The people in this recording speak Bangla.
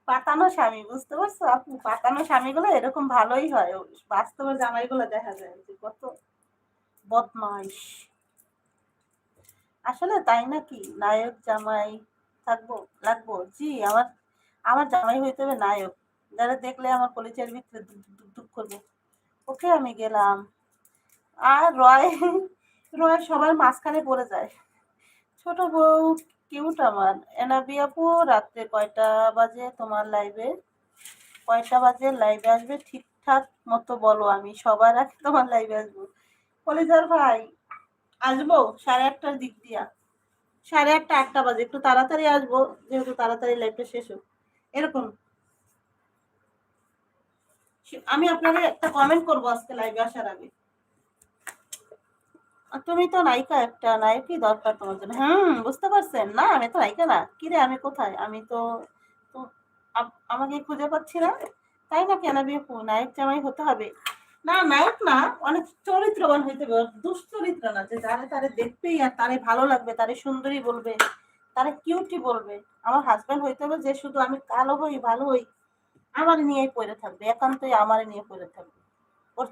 পাতানো স্বামী, বুঝতে পারছো আপু? পাতানো স্বামীগুলো এরকম ভালোই হয়। বাস্তবের জামাইগুলো দেখা যায় যে কত বদমাইশ। আসলে তাই নাকি? নায়ক জামাই থাকবো, লাগবো? জি, আমার আমার জামাই হইতে হবে নায়ক, যারা দেখলে আমার কলিজার ভিতরে দুক দুক দুক করবে। ওকে, আমি গেলাম। আর রয়, রয় সবার মাঝখানে পড়ে যায়। ছোট বউ কিউট আমার। এনাবি আপু, রাত্রে কয়টা বাজে তোমার লাইভে? কয়টা বাজে লাইভে আসবে ঠিকঠাক মতো বলো, আমি সবার আগে তোমার লাইভে আসবো। কলিজার ভাই, আসবো 8:30টার দিক দিয়া। 8:30, 8টা বাজে, একটু তাড়াতাড়ি আসবো, যেহেতু তাড়াতাড়ি লাইভটা শেষ হোক এরকম। আমি আপনাকে একটা কমেন্ট করবো আজকে লাইভে আসার আগে। আর তুমি তো নায়িকা, একটা নায়কই দরকার তোমার জন্য। বুঝতে পারছেন না? আমি তো নায়িকা না। কিরে, আমি কোথায়? আমি তো তো আমাকে খুঁজে পাচ্ছি না। তাই না কেন? আপু, নায়ক জামাই হতে হবে? না, নায়ক না, অনেক চরিত্রবান হইতে হবে। দুশ্চরিত্র না, যে যারে তারে দেখবেই আর তারে ভালো লাগবে, তারে সুন্দরী বলবে, তারে কিউটি বলবে। আমার হাজবেন্ড হইতে হবে যে শুধু আমি কালো হই, ভালো হই, আমার নিয়েই পড়ে থাকবে, একান্তই আমার নিয়ে পড়ে থাকবে। ওর